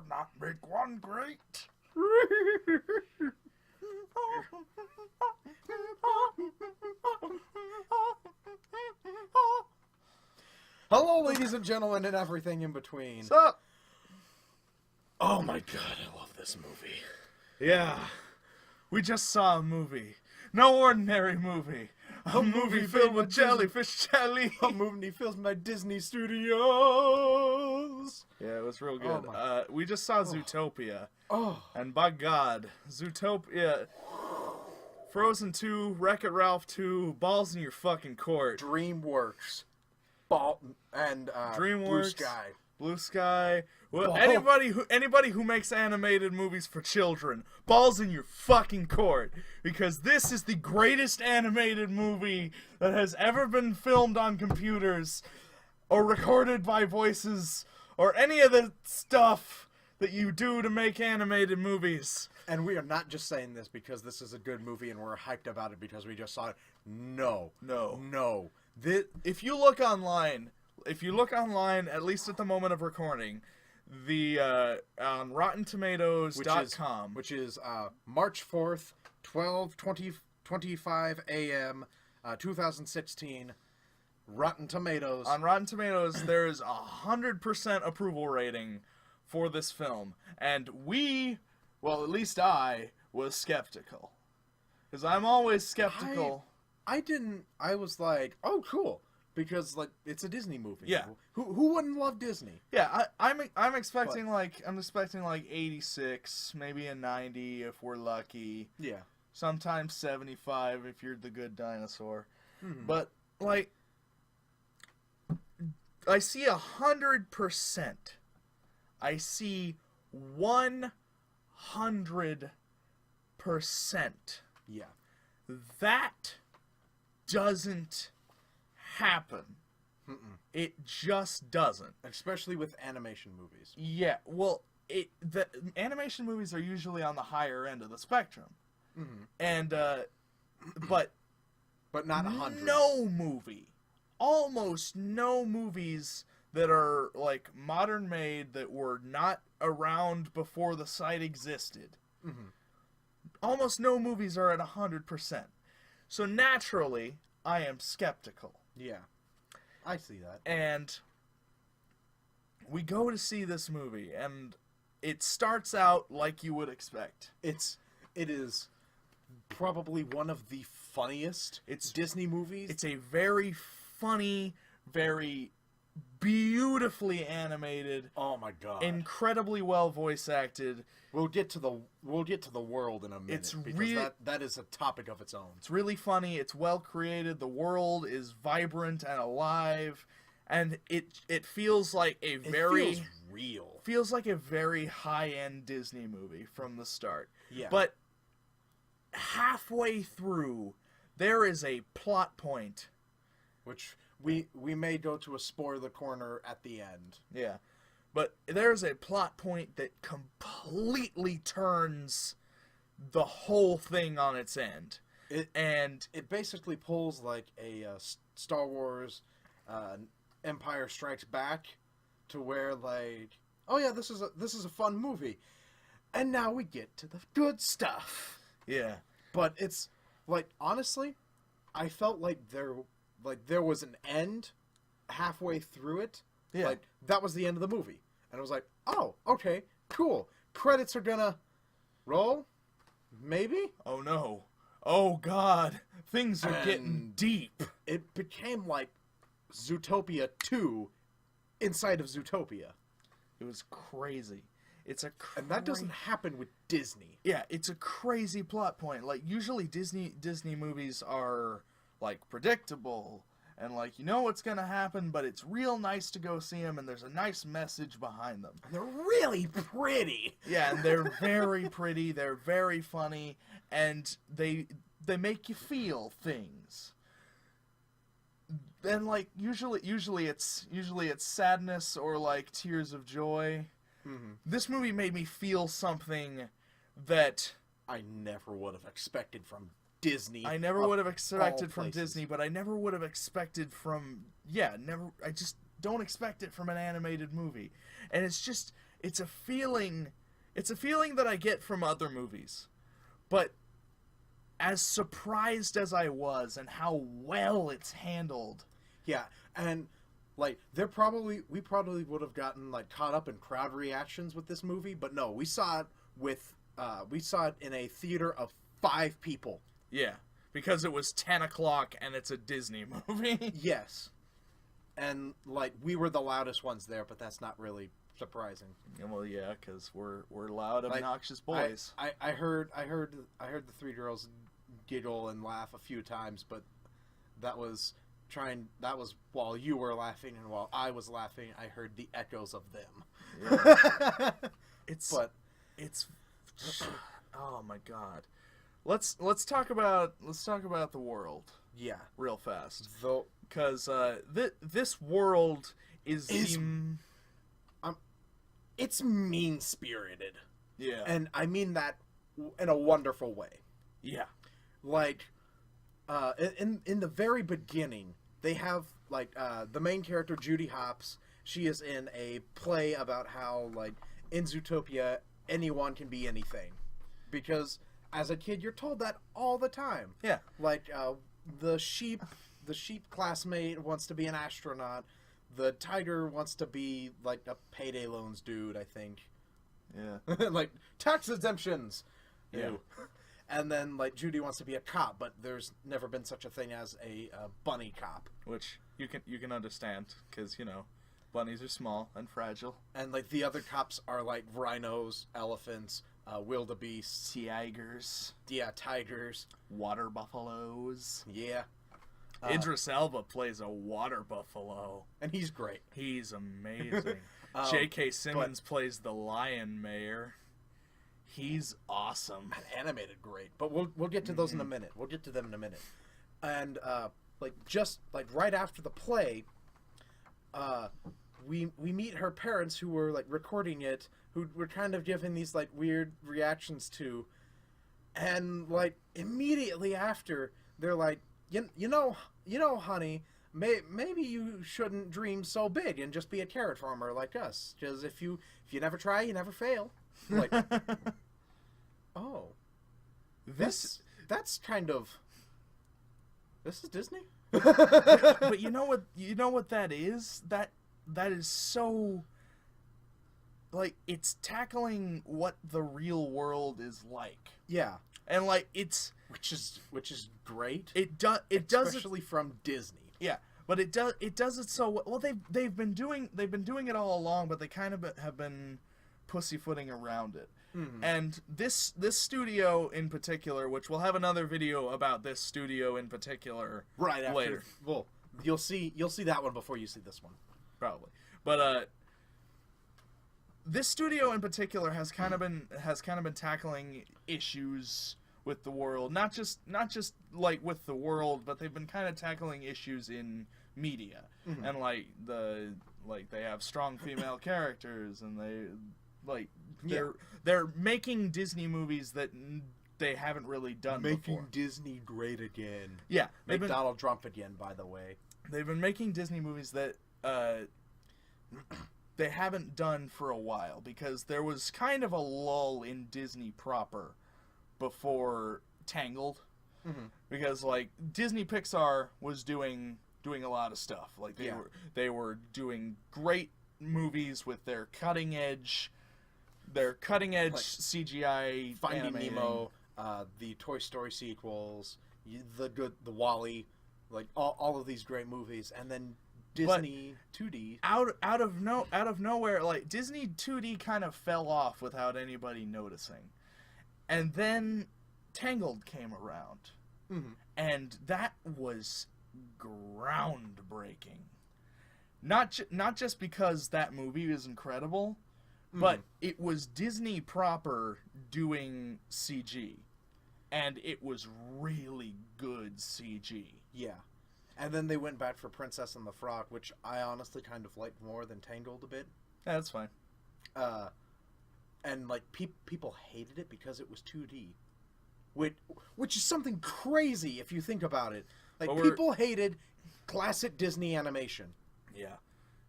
could not make one great. Hello, ladies and gentlemen, and everything in between. What's up? Oh my god, I love this movie. Yeah, we just saw a movie. No ordinary movie. A movie filled with jellyfish jelly. A movie filled by Disney Studios. Yeah, it was real good. We just saw Zootopia. Oh. And by God, Zootopia, Frozen 2, Wreck-It Ralph 2, balls in your fucking court. DreamWorks. DreamWorks. Blue Sky. Well, Ball. anybody who makes animated movies for children, balls in your fucking court, because this is the greatest animated movie that has ever been filmed on computers or recorded by voices or any of the stuff that you do to make animated movies. And we are not just saying this because this is a good movie and we're hyped about it because we just saw it. No. If you look online, at least at the moment of recording, the on RottenTomatoes.com, which is March 4th, 12:25 a.m., 2016. Rotten Tomatoes. On Rotten Tomatoes, there is 100% approval rating for this film, and at least I was skeptical, because I'm always skeptical. I was like, oh, cool. Because, like, it's a Disney movie. Yeah. Who wouldn't love Disney? Yeah, I'm expecting like 86, maybe a 90 if we're lucky. Yeah. Sometimes 75 if you're the good dinosaur. Mm-hmm. But, like, I see 100%. I see 100%. Yeah. That doesn't happen. Mm-mm. It just doesn't. Especially with animation movies. Yeah, well, the animation movies are usually on the higher end of the spectrum. Mm-hmm. And, but not 100. Almost no movies that are, like, modern made that were not around before the site existed. Mm-hmm. Almost no movies are at 100%. So naturally, I am skeptical. Yeah, I see that. And we go to see this movie, and it starts out like you would expect. It is probably one of the funniest Disney movies. It's a very funny, very beautifully animated. Oh my god! Incredibly well voice acted. We'll get to the world in a minute. That is a topic of its own. It's really funny. It's well created. The world is vibrant and alive, and it feels like a very feels real. Feels like a very high-end Disney movie from the start. Yeah. But halfway through, there is a plot point, which we may go to a spoiler corner at the end. Yeah. But there's a plot point that completely turns the whole thing on its end. It basically pulls like a Star Wars Empire Strikes Back to where, like, oh yeah, this is a fun movie. And now we get to the good stuff. Yeah. But it's like, honestly, I felt like there was an end halfway through it. Yeah. Like, that was the end of the movie. And I was like, oh, okay, cool. Credits are gonna roll? Maybe? Oh, no. Oh, God. Things are getting deep. It became like Zootopia 2 inside of Zootopia. It was crazy. And that doesn't happen with Disney. Yeah, it's a crazy plot point. Like, usually Disney movies are, like, predictable. And, like, you know what's going to happen, but it's real nice to go see them, and there's a nice message behind them. And they're really pretty. Yeah, and they're very pretty, they're very funny, and they make you feel things. And, like, usually it's sadness or, like, tears of joy. Mm-hmm. This movie made me feel something that I never would have expected from Disney. I never would have expected from Disney, but I never would have expected from... Yeah, never. I just don't expect it from an animated movie. And it's it's a feeling that I get from other movies. But as surprised as I was and how well it's handled. Yeah, and like we probably would have gotten like caught up in crowd reactions with this movie, but no, we saw it in a theater of 5 people. Yeah, because it was 10 o'clock and it's a Disney movie. Yes. And like we were the loudest ones there, but that's not really surprising. Well, yeah, because we're loud, obnoxious boys. I heard the 3 girls giggle and laugh a few times, but that was while you were laughing, and while I was laughing, I heard the echoes of them. Yeah. it's oh my god. Let's talk about the world. Yeah, real fast. Though, because this world is it's mean-spirited. Yeah, and I mean that in a wonderful way. Yeah, like in the very beginning, they have like the main character Judy Hopps. She is in a play about how like in Zootopia anyone can be anything, because as a kid you're told that all the time. Yeah, like the sheep classmate wants to be an astronaut. The tiger wants to be like a payday loans dude, I think. Yeah, like tax exemptions. Yeah. Ew. And then, like, Judy wants to be a cop, but there's never been such a thing as a bunny cop. Which you can understand, because, you know, bunnies are small and fragile. And, like, the other cops are, like, rhinos, elephants, wildebeests. Tigers. Yeah, tigers. Water buffaloes. Yeah. Idris Elba plays a water buffalo. And he's great. He's amazing. J.K. Simmons plays the lion mayor. He's awesome. And animated great. But we'll get to those in a minute. We'll get to them in a minute. And like just like right after the play, we meet her parents who were like recording it, who were kind of giving these like weird reactions to, and like immediately after they're like, you know, honey, maybe you shouldn't dream so big and just be a carrot farmer like us. Because if you never try, you never fail. Like, oh, that's kind of. This is Disney. But you know what that is? That is so. Like, it's tackling what the real world is like. Yeah, and like it's which is great. It does especially from Disney. Yeah, but it does it so well. They've been doing it all along, but they kind of have been pussyfooting around it. Mm-hmm. And this studio in particular, which we'll have another video about this studio in particular right after, later. Well, you'll see that one before you see this one, probably. But this studio in particular has kind of been tackling issues with the world, not just like with the world, but they've been kind of tackling issues in media. Mm-hmm. And like they have strong female characters, and they're making Disney movies that they haven't really done before. Making Disney great again. Yeah, make Donald Trump again. By the way, they've been making Disney movies that they haven't done for a while, because there was kind of a lull in Disney proper before Tangled. Mm-hmm. Because like Disney Pixar was doing a lot of stuff. Like they were doing great movies with their cutting edge like CGI Finding animating. Nemo, the Toy Story sequels, the WALL-E, like all of these great movies, and then Disney 2D out of nowhere, like Disney 2D kind of fell off without anybody noticing, and then Tangled came around, mm-hmm. and that was groundbreaking. Not just because that movie is incredible, but it was Disney proper doing CG, and it was really good CG. Yeah. And then they went back for Princess and the Frog, which I honestly kind of liked more than Tangled a bit. Yeah, that's fine. And like people hated it because it was 2D, which is something crazy if you think about it. Like people hated classic Disney animation. Yeah,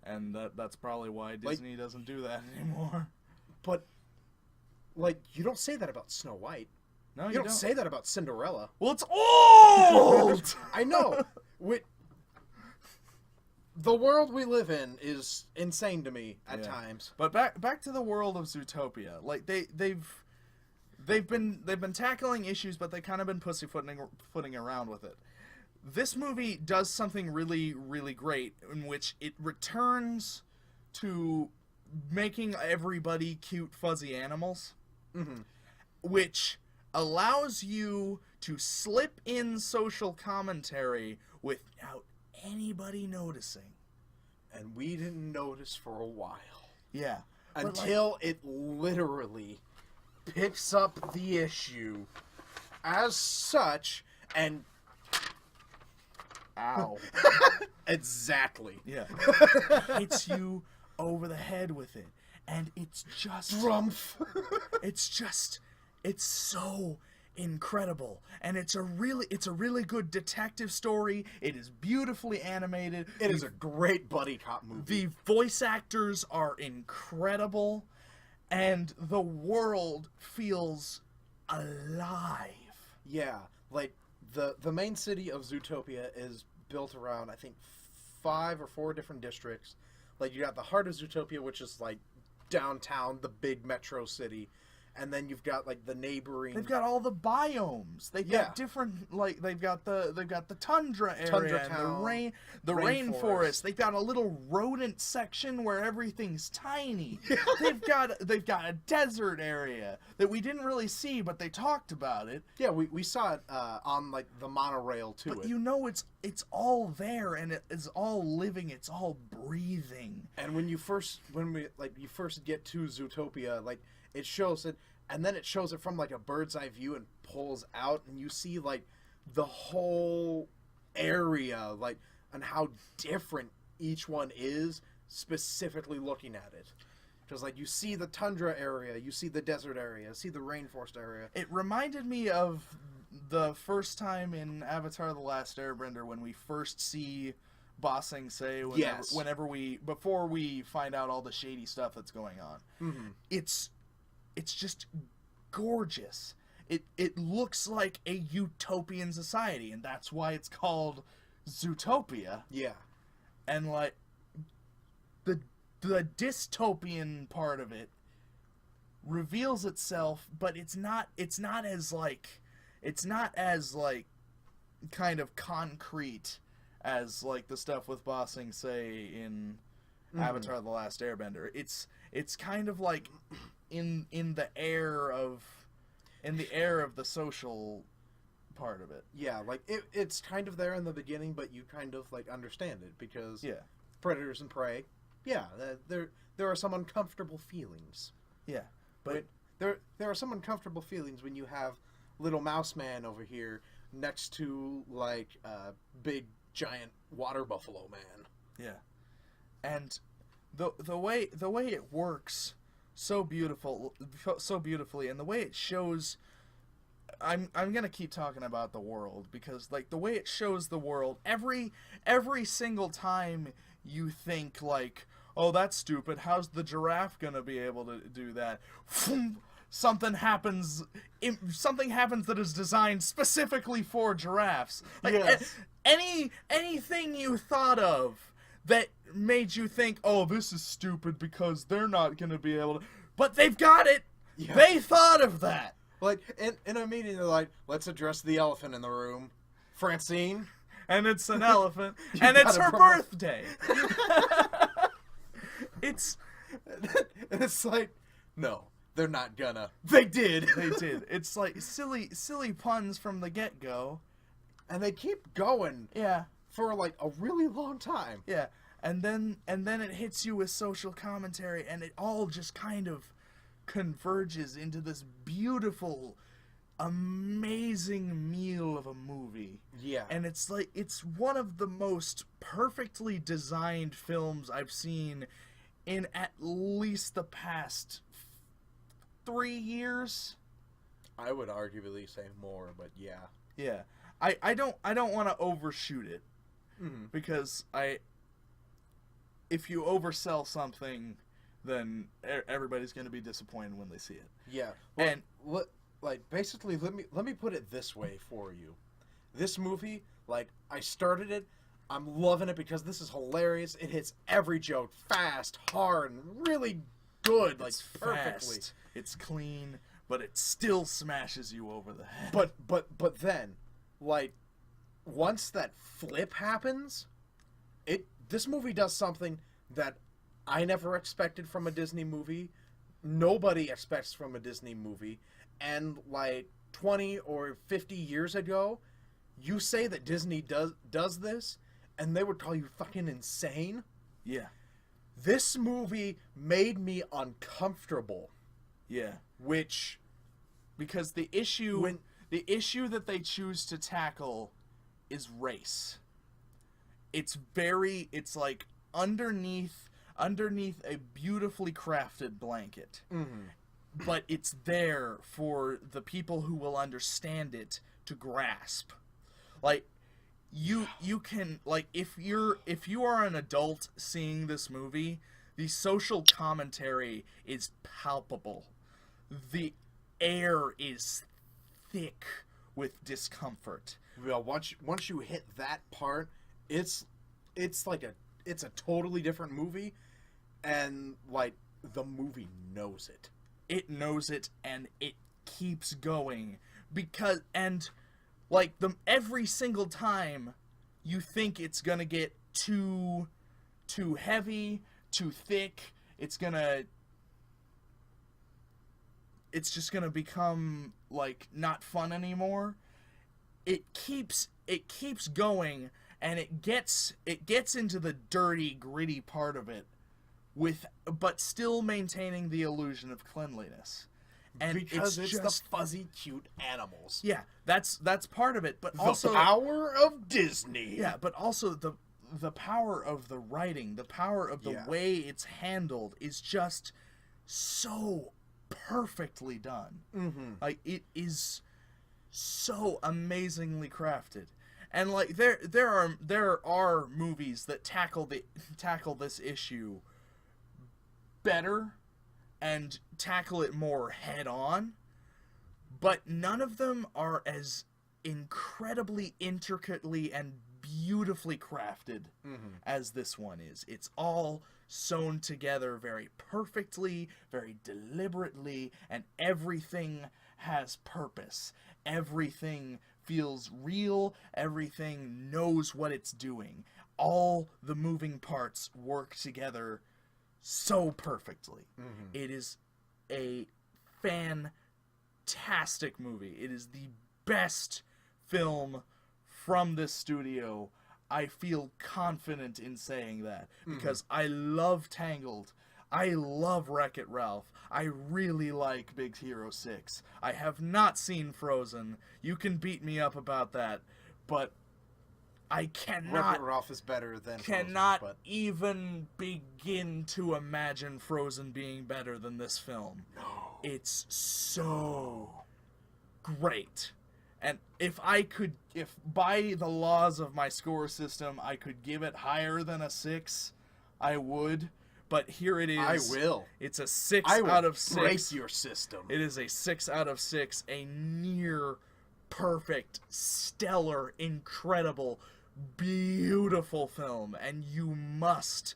and that's probably why Disney doesn't do that anymore. But, like, you don't say that about Snow White. No, You don't say that about Cinderella. Well, it's old! I know. The world we live in is insane to me at times. But back to the world of Zootopia. Like, they've been tackling issues, but they've kind of been pussyfooting around with it. This movie does something really, really great, in which it returns to making everybody cute, fuzzy animals, which allows you to slip in social commentary without anybody noticing. And we didn't notice for a while. Yeah. Until it literally picks up the issue as such and... Ow. Exactly. Yeah. Hits you over the head with it. And it's just... Drumpf. It's so incredible. And it's a really good detective story. It is beautifully animated. It is a great buddy cop movie. The voice actors are incredible. And the world feels alive. Yeah. Like, the main city of Zootopia is built around, I think, 5 or 4 different districts. Like, you got the heart of Zootopia, which is, like, downtown, the big metro city. And then you've got, like, the neighboring... They've got all the biomes. They've got different, like, they've got the tundra area, Tundra and town, the rainforest. They've got a little rodent section where everything's tiny. They've got a desert area that we didn't really see, but they talked about it. Yeah, we saw it on, like, the monorail, too. But you know it's all there, and it is all living, it's all breathing. And when you first get to Zootopia, like, it shows it, and then it shows it from, like, a bird's eye view and pulls out, and you see, like, the whole area, like, and how different each one is, specifically looking at it. Because, like, you see the tundra area, you see the desert area, see the rainforest area. It reminded me of the first time in Avatar The Last Airbender when we first see Ba Sing Se, before we find out all the shady stuff that's going on. Mm-hmm. It's just gorgeous. It looks like a utopian society, and that's why it's called Zootopia. Yeah. And, like, the dystopian part of it reveals itself, but it's not as kind of concrete as, like, the stuff with Ba Sing Se in Avatar The Last Airbender. It's kind of like in the air of the social part of it. Yeah, like it's kind of there in the beginning, but you kind of like understand it because predators and prey. Yeah, there are some uncomfortable feelings. Yeah, but there are some uncomfortable feelings when you have little mouse man over here next to like big giant water buffalo man. Yeah, and the way it works so beautifully, and the way it shows. I'm gonna keep talking about the world because like the way it shows the world every single time you think like, oh, that's stupid, how's the giraffe gonna be able to do that? Something happens that is designed specifically for giraffes. Like yes. Anything you thought of that made you think, oh, this is stupid because they're not gonna be able to, but they've got it. Yeah. They thought of that. Like, in a meeting, they're like, let's address the elephant in the room. Francine. And it's an elephant. And it's her birthday. It's like, no, they're not gonna. They did. They did. It's like silly puns from the get-go. And they keep going. Yeah. For, like, a really long time. Yeah. And then it hits you with social commentary, and it all just kind of converges into this beautiful, amazing meal of a movie. Yeah. And it's like, it's one of the most perfectly designed films I've seen in at least the past 3 years. I would arguably say more, but yeah. Yeah. I don't want to overshoot it. Mm-hmm. Because if you oversell something, then everybody's going to be disappointed when they see it. Yeah. Well, And basically, let me put it this way for you. This movie, like, I started it. I'm loving it because this is hilarious. It hits every joke fast, hard, and really good, like, it's perfectly. fast, it's clean, but it still smashes you over the head. But then, like, once that flip happens, this movie does something that I never expected from a Disney movie. Nobody expects from a Disney movie. And, like, 20 or 50 years ago, you say that Disney does this, and they would call you fucking insane. Yeah. This movie made me uncomfortable. Yeah. Which... Because the issue that they choose to tackle is race. It's like underneath a beautifully crafted blanket. Mm-hmm. But it's there for the people who will understand it to grasp. Like, you can, like, if you are an adult seeing this movie, the social commentary is palpable. The air is thick with discomfort. Well, once you hit that part, it's a totally different movie, and, like, the movie knows it. It knows it, and it keeps going because, and like, every single time you think it's gonna get too heavy, too thick, it's just gonna become, like, not fun anymore. It keeps going, and it gets into the dirty, gritty part of it, but still maintaining the illusion of cleanliness. And because it's just the fuzzy, cute animals. Yeah, that's part of it, but also the power of Disney. Yeah, but also the power of the writing, the power of the way it's handled is just so perfectly done. Mm-hmm. Like, it is so amazingly crafted. And, like, there are movies that tackle this issue better and tackle it more head on, but none of them are as incredibly intricately and beautifully crafted as this one is. It's all sewn together very perfectly, very deliberately, and everything has purpose. Everything feels real. Everything knows what it's doing. All the moving parts work together so perfectly. Mm-hmm. It is a fantastic movie. It is the best film from this studio. I feel confident in saying that because I love Tangled. I love Wreck-It Ralph. I really like Big Hero 6. I have not seen Frozen. You can beat me up about that, but I Wreck-It Ralph is better than cannot Frozen, even begin to imagine Frozen being better than this film. No. It's so great. And if by the laws of my score system I could give it higher than a 6, I would. But here it is. I will. It's a 6 I will out of 6. break your system. It is a 6 out of 6. A near perfect, stellar, incredible, beautiful film. And you must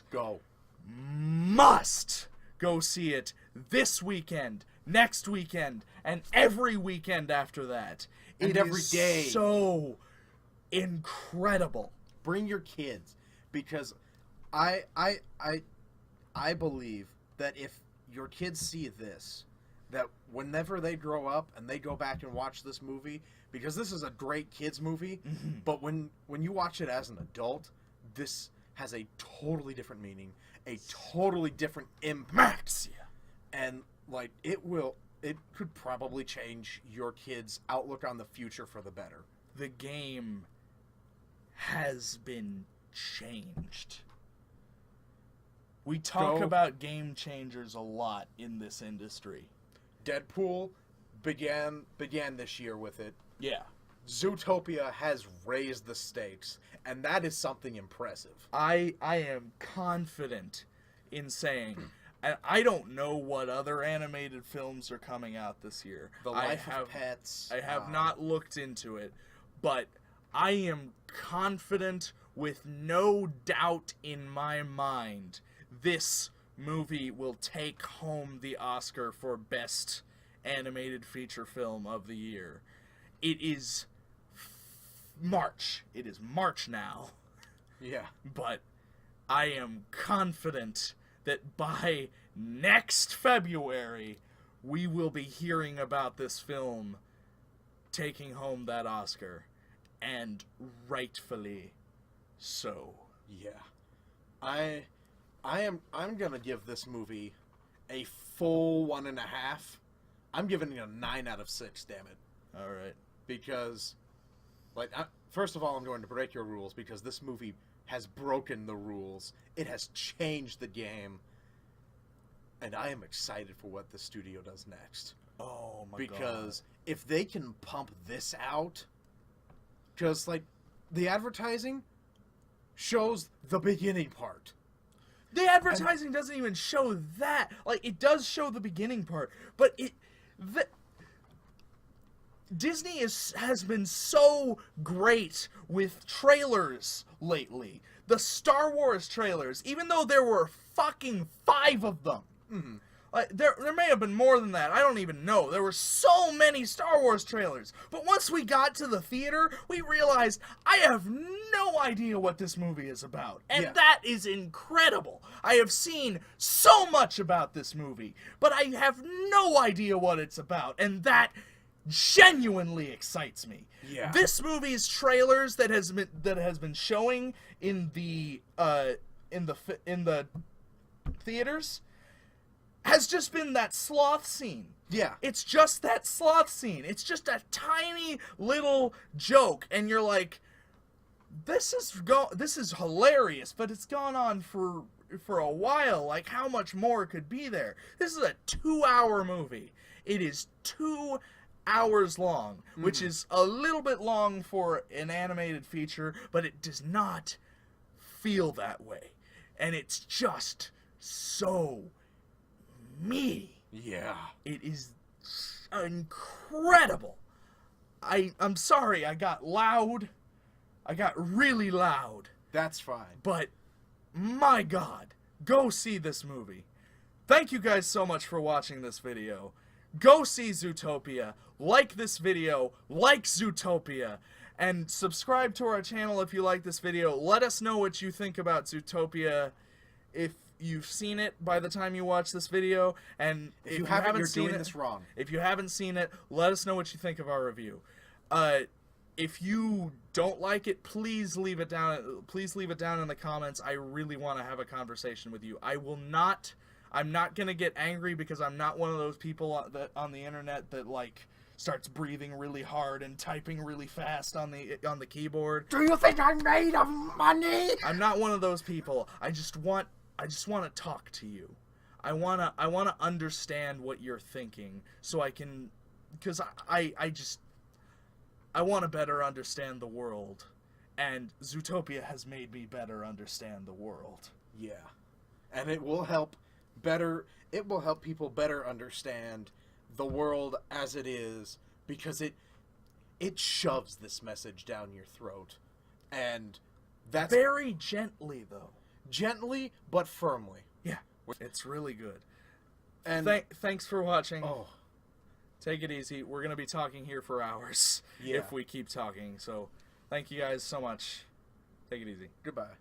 go see it this weekend, next weekend, and every weekend after that. And every day. So incredible. Bring your kids, because I believe that if your kids see this, that whenever they grow up and they go back and watch this movie, because this is a great kids movie, but when you watch it as an adult, this has a totally different meaning, a totally different impact. And, like, it could probably change your kids' outlook on the future for the better. The game has been changed. We talk about game changers a lot in this industry. Deadpool began this year with it. Yeah. Zootopia has raised the stakes, and that is something impressive. I am confident in saying, and I don't know what other animated films are coming out this year. The Life of Pets. I have not looked into it, but I am confident, with no doubt in my mind, this movie will take home the Oscar for Best Animated Feature Film of the Year. It is March. It is March now. Yeah. But I am confident that by next February, we will be hearing about this film taking home that Oscar. And rightfully so. Yeah. I'm gonna give this movie a full 1.5. I'm giving it a 9 out of 6, damn it. Alright. Because, like, first of all, I'm going to break your rules because this movie has broken the rules. It has changed the game. And I am excited for what the studio does next. Oh my god. Because if they can pump this out, because, like, the advertising shows the beginning part. The advertising doesn't even show that. Like, it does show the beginning part, but Disney has been so great with trailers lately. The Star Wars trailers, even though there were fucking 5 of them. Mm-hmm. Like, there may have been more than that. I don't even know. There were so many Star Wars trailers. But once we got to the theater, we realized I have no idea what this movie is about. And that is incredible. I have seen so much about this movie, but I have no idea what it's about. And that genuinely excites me. Yeah. This movie's trailers that has been showing in the theaters has just been that sloth scene. Yeah. It's just that sloth scene. It's just a tiny little joke, and you're like, this is hilarious, but it's gone on for a while. Like, how much more could be there? This is a 2-hour movie. It is 2 hours long, which is a little bit long for an animated feature, but it does not feel that way. And it's just so meaty. Yeah. It is incredible. I'm sorry I got loud. I got really loud. That's fine. But, my God, go see this movie. Thank you guys so much for watching this video. Go see Zootopia. Like this video. Like Zootopia. And subscribe to our channel if you like this video. Let us know what you think about Zootopia if you've seen it by the time you watch this video. And if you haven't you're seen doing it, this wrong. If you haven't seen it, let us know what you think of our review. If you don't like it, please leave it down. Please leave it down in the comments. I really want to have a conversation with you. I'm not gonna get angry because I'm not one of those people on the internet that like starts breathing really hard and typing really fast on the keyboard. Do you think I'm made of money? I'm not one of those people. I just want to talk to you. I want to understand what you're thinking so I can, because I want to better understand the world, and Zootopia has made me better understand the world. Yeah. And it will help people better understand the world as it is, because it shoves this message down your throat. And that's very gently, though. Gently but firmly. Yeah. It's really good. And thanks for watching. Oh. Take it easy. We're going to be talking here for hours if we keep talking. So, thank you guys so much. Take it easy. Goodbye.